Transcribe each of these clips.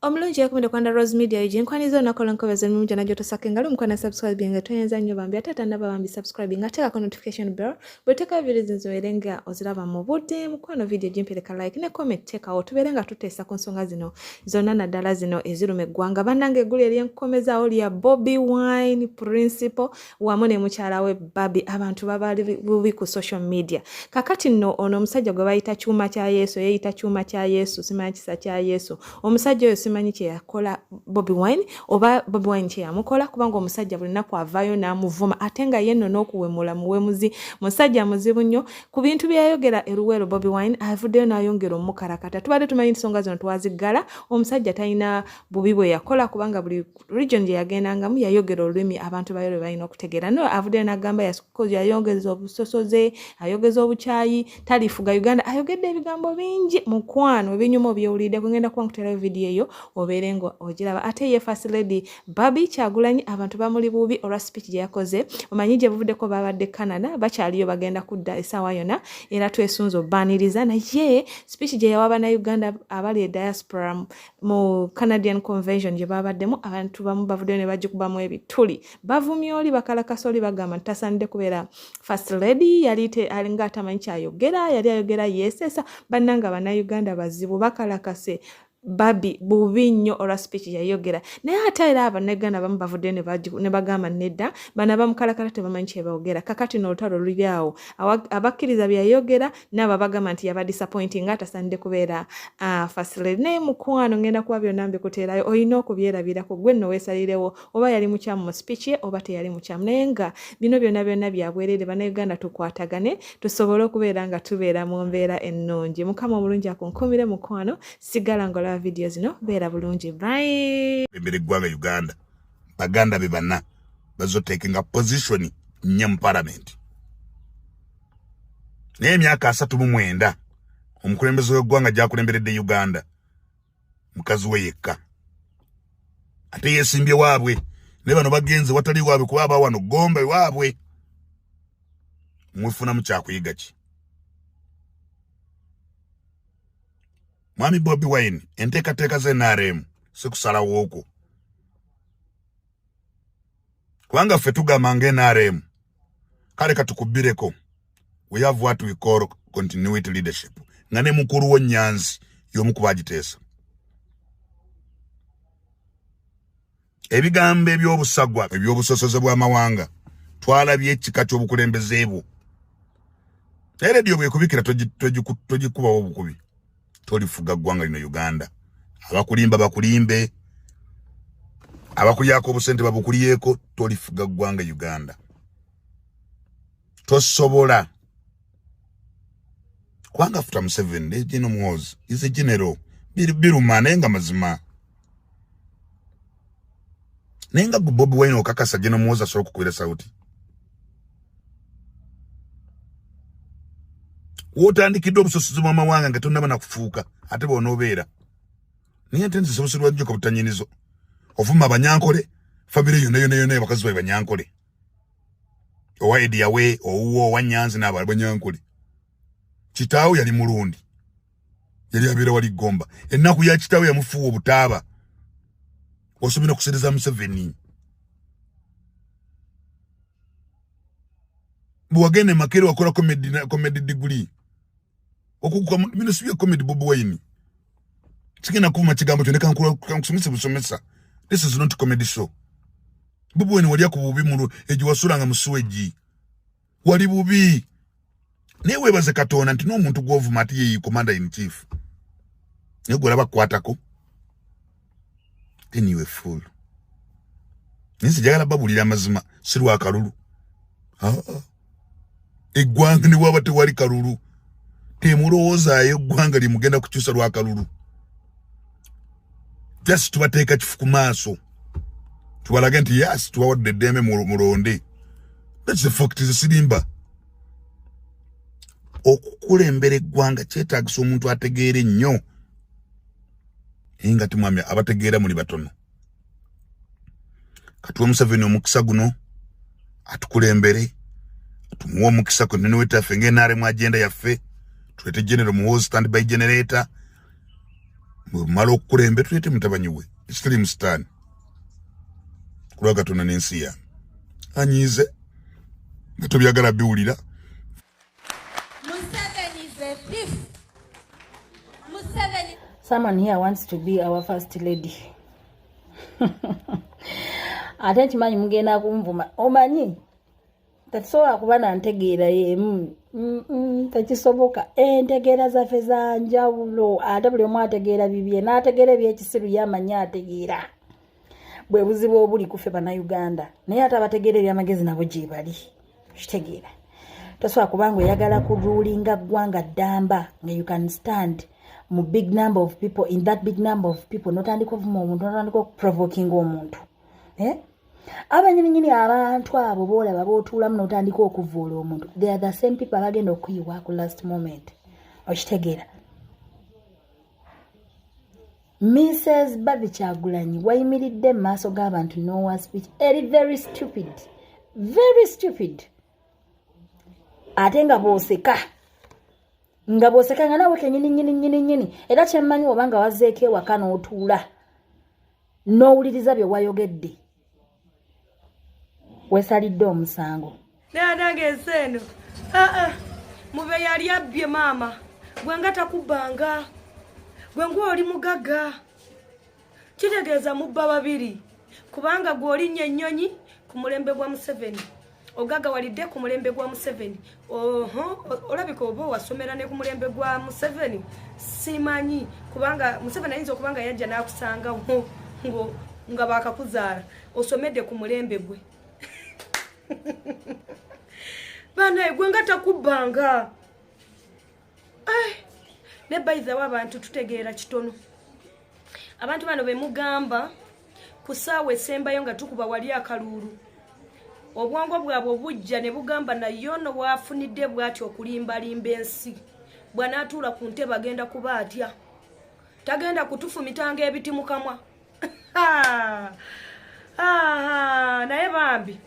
Omulungi yakumide kwanda Rose Media ije nkwanizo nakola nkobezo mumja na joto sakenga lumkwana subscribe nga toyenza nnyo bambi atata ndaba bambi subscribe nga teka notification bell bweteka videos nzoerenga oziraba mu budde mukwano video jimpeleka like ne comment teka otuberenga tutesa ku nsonga zino zonna naddala zino ezirume eggwanga bannange eggulu eryenkomeza oli ya Bobi Wine principal wamu ne mukyala we Barbie abantu babali bubi ku social media kakati nno ono omusajja gwe bayita kyuma kya Yesu yeyita kyuma kya Yesu simanyi kisa kya Yesu omusajja oyo simanyi kye yakola Bobi Wine oba Bobi Wine kye yamukola kubanga omusajja buli nnaku avaayo n'amuvuma ate nga yenno n'okuwemula muwemuzi musajja muzibu nnyo ku bintu byayogera eruwero Bobi Wine avuddeyo n'ayongera omukarakata tubadde tumanyi ensonga zino twaziggala omusajja talina bubi bwe yakola kubanga buli region gye yagendangamu yayogera olulimi abantu bayo lwe balina okutegeera no avuddeyo n'agamba yayongeza obusosoze ayogeza obukyayi talifuga Uganda ayogedde ebigambo bingi mukwano ebinyuma obyewulidde kugenda kuba nkuterayo vidiyo eyo oberengo ogiraba ate ye first lady Barbie Kyagulanyi abantu bamuli bubi olwa speech gye yakoze omanyi gye buvuddeko babadde Canada bakyaliyo bagenda kudda essaawa yonna era twesunza obbaniriza naye speech gye yawaba na Uganda abali diaspora mu Canadian Convention gye babaddemu abantu bamu bavuddeyo ne bagikubamu ebituli bavumye oli bakalakasa oli bagamba ntasanidde kubeera first lady yali alinga atamanyi kyayogera yali ayogera yesesa bannanga bannayuganda bazibu bakalakase Barbie bubi nnyo olwa speech yayogera naye ate era abannayuganda bamu bavuddeyo ne bagamba nedda bana bamukalakala tebamanyi kye boogera kakati n'olutalo luli awo abakkiriza byayogera n'abo bagamba nti yaba disappointing atasanidde kubeera first lady naye mukwano ngenda kuba byonna mbikuteerayo olina okubyerabirako gwe nno weesalirewo oba yali mukyamu mu speech ye oba teyali mukyamu naye nga bino byonna byabwerere bannayuganda tukwatagane tusobole okubeera nga tubeera mu mbeera ennungi mukama omulungi akunkumire mukwano sigala ngola video zino beera bulungi bye embere gwanga Uganda baganda be bana bazotekinga position nya mu parliament naye myaka 39 omukulembeze w'eggwanga gyakulemberedde Uganda mukazi we yekka ate yesimbye waabwe ne bano bagenze watali waabwe kuba abawano gombe waabwe mwefuna mu kyakuyiga ki Mwami Bobi Wine enteekateeka ze NRM sikusalawo okwo kubanga ffe tugamba NRM kale katukubireko we have what we call continuity leadership nga ne mukuru wo Nyanzi y'omu ku bagiteesa ebigambo eby'obusagwa eby'obusosoze bw'amawanga twalabye ekika ky'obukulembeze bwo era edyo bwekubikira togikubawo obukubi tolifuga ggwanga lino Uganda abakulimba bakulimbe abakulyako obusente babukuliyeko tolifuga ggwanga Uganda tosobola kwanga futa Museveni General Muhoozi is a general biruma nenga mazima nenga Bobi Wine okakasa General Muhoozi asobola okukwera sauti wotandikidde obusosozi bw'amawanga nga tonnaba nakufuuka ate bw'onoobeera naye ate nzisobosebwa nnyo kabutanyinizo ovuma abanyankole famire yonna abakazi babe banyankole owa Ediyawe owuwo owa Nyanzi n'abali banyankole kitaawe yali mulundi yali abeera wali Gomba ennaku ya kitaawe yamufuuwa obutaaba osobina okusereza Museveni bwagende Makere wakola comedy degree okukuka ministry ya comedy Bobi Wine kigenda kuma kigambo kyo nekankusomesa busomesa this is not comedy show Bobi Wine wali akububi mulu eji wasulanga musuweji wali bubi newe baze Katonda nti n'omuntu gw'ovuma ati ye commander in chief negola bakwatako then you were fool nisi jagala babulira mazima sirwa kalulu eggwanga ni waba tewali kalulu temulowoozayo eggwanga limugenda kukyusa lwa kalulu just tubateeka kifu ku maaso tubalage nti yes tubawadde eddembe mulonde that's the fact sirimba okukulembera eggwanga kyetaagisa omuntu ategeera ennyo nga timwami abategeera muli batono katuwe Museveni omukisa guno atukulembere tumuwa omukisa ku nene wetaffe ng'NRM agenda yaffe tulete General Muhoozi standby generator Malo okulembe tulete mutabanyi we. Extreme stand. Kulaga tuna n'ensi ya. Anyize. Tubyagala biwulira. Someone here wants to be our first lady. Ate kimanyi mugenda kumvuma. Omanyi? Tasobola kuba na ntegeera yemu. Tekisoboka. Entegeera zaffe za njawulo. Ate buli omu ategeera bibye. N'ategeera ebyekisiru y'amanyi ategeera. Bwe buzibu obuli ku ffe Bannayuganda. Naye ate abategeera eby'amagezi nabo gye bali. Kitegeera. Tasobola kuba ng'oyagala kurulinga ggwanga ddamba nga you can stand mu big number of people, in that big number of people, notandika ovuma omuntu, notandika provoking omuntu. Abanyini abantu abo boolaba bootuulamu notandika okuvuula omuntu. They are the same people abagenda okuyiwa ku last moment. Okitegeera. Mrs. Barbie Kyagulanyi wayimiridde mu maaso g'abantu n'owa speech. Very stupid. Very stupid. Ate nga booseka. Nga booseka nga nawe kenyini. Era kyemmanyi oba nga wazeeko ewaka n'otuula. N'owuliriza bye wayogedde. Weesalidde omusango. Nange enseno. Mube yali abbye maama. Gwe nga takubanga. Gwe ng'oli mugagga. Kitegeeza mubba babiri. Kubanga gw'olinnye ennyonyi ku mulembe gwa Museveni. Ogaga walidde ku mulembe gwa Museveni. Olabika oba wasomera ne ku mulembe gwa Museveni. Simanyi kubanga Museveni ayinza okubanga yajja n'akusanga nga baakakuzaala. Osomedde ku mulembe gwe. Bana gwe nga takubanga. Ne bayizawo abantu tutegeera kitono. Abantu bano be mugamba ku ssaawa esembayo nga tukuba wali akalulu. Obwongo bwabwe bujja ne bugamba na yono bwafunidde bw'atyo okulimbalimba ensi. Bw'anaatuula ku ntebe agenda kuba atya. Tagenda kutufumitanga ebiti mu kamwa. Naye bambi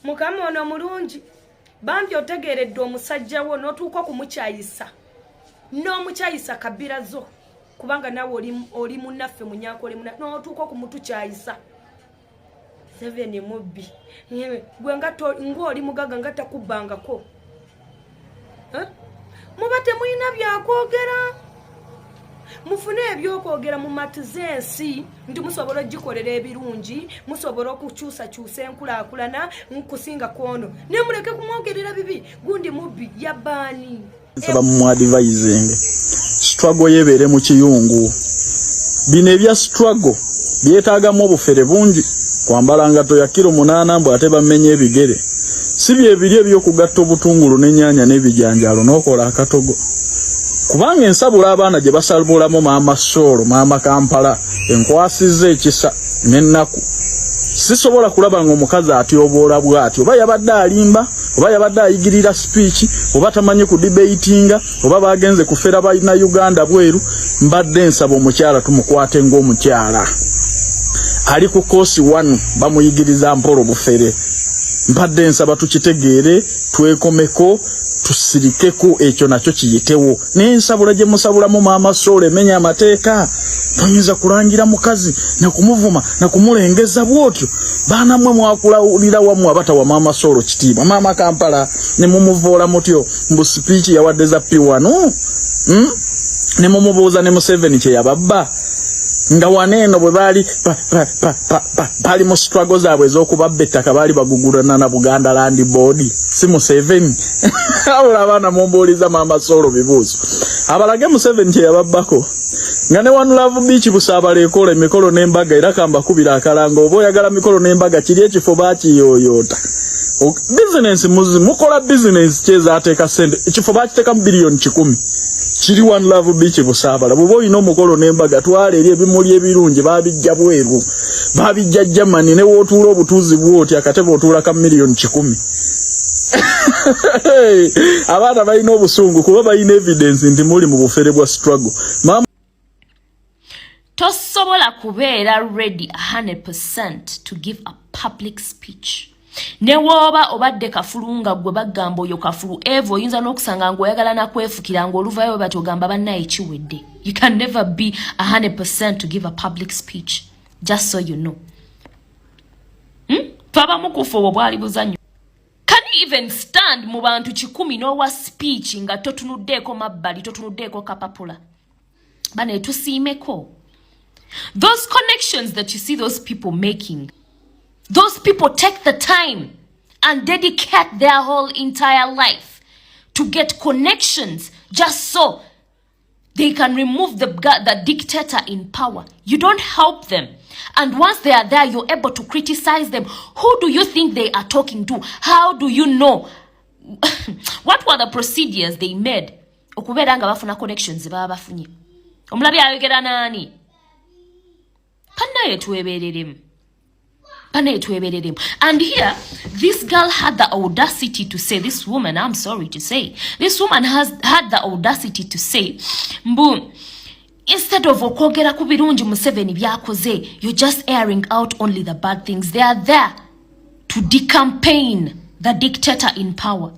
mukama ono mulungi. Bambi otegeeredde omusajja wo n'otuuka kumukyayisa. N'omukyayisa kabira zo. Kubanga nawe oli munnaffe munyankole n'otuuka kumutukyayisa. Museveni mubbi. Gwe ng'oli mugaga nga takubbangako. Muba temulina byakwogera. Mufune ebyokwogera mu matize ensi nti musobola ogikolera ebirungi, musobola okukyusakyusa enkulaakulana nkusinga kwono. Ne muleke kumwogerera bibi, gundi mubbi yabbaani. Nsaba mu advising. Struggle yebeere mu kiyungu. Bino ebya struggle byetaagamu obufere bungi. Kwambala ngato ya kilo 8 mbu ate bamenye ebigere. Si bye biri ebyokugatta obutungulu n'ennyanya n'ebijanjalo n'okola akatogo. Kubanga ensabula abaana gye basalubulamu maama Solo, maama Kampala, enkwasiza ekisa n'ennaku. Sisobola kulaba ng'omukazi atyoboola bw'atyo. Oba yabadde alimba, oba yabadde ayigirira speech, oba tamanyi ku debatinga, oba bagenze kufera balina Uganda bweru, mbadde nsaba omukyala tumukwate ng'omukyala. Ali ku kosi 1 bamuyigiriza mpolo bufere. Mbadde nsaba tukitegeere, twekomeko, tusirikeko ekyo nakyo kiyitewo. N'ensabula gye musabulamu maama Solo emenya amateeka. Toyinza kulangira mukazi na kumuvuma na kumulengeza bwotyo. Baana mmwe mwakulawulira wamu abatawa maama Solo kitiibwa. Maama Kampala ne mumuvoola mutyo mbu speech yawadde za P1. Ne mumubuuza ne Museveni kye yababba. Nga waneeno bwe baali pali mu struggle zaabwe ez'okubabba ettaka baali bagugulana na Buganda Land Board. Si Museveni. Abula abaana mumbuuliza maama Solo bibuuzo. Abalage Museveni kye yababbako. Nga ne One Love Beach Busaabala ekola emikolo n'embaga era kamba kubira akalango. Oba oyagala mikolo n'embaga kiri ekifo bakiyooyoota. Business mukola business kyeza ateeka sente. Ekifo bakiteeka mu billion 10. Kiri One Love Beach Busaabala. Bwe boyina omukolo n'embaga twala eri ebimuli ebirungi babijja bweru. Babijja Germany ne wootuula obutuuzi bwoti akatebe otuula ka million 10. Abaana balina obusungu kuba balina evidence nti muli mu bufere bwa struggle. Tosobola kubeera ready 100% to give a public speech. Ne woba obadde kafulunga gwe bagamba oyo kafulu evo oyinza n'okusanga ng'oyagala nakwefukira ng'oluvayo bati ogamba bannaye kiwedde. You can never be 100% to give a public speech, just so you know. Paba mukufu obwali buzanyo. Can you even stand mu bantu 10 n'owa speech nga totunuddeeko mabbali totunuddeeko kapapula? Bane tusiimeko. Those connections that you see those people making, those people take the time and dedicate their whole entire life to get connections just so they can remove the dictator in power. You don't help them. And once they are there, you're able to criticize them. Who do you think they are talking to? How do you know? What were the procedures they made? Okubera nga bafuna connections baba bafunye. Omulabi ayogera nani? Panna yetuebereremu. And here, this girl had the audacity to say, this woman, I'm sorry to say, this woman had the audacity to say, Mbu, instead of okogera ku birungi Museveni byakoze, you're just airing out only the bad things. They are there to decampaign the dictator in power.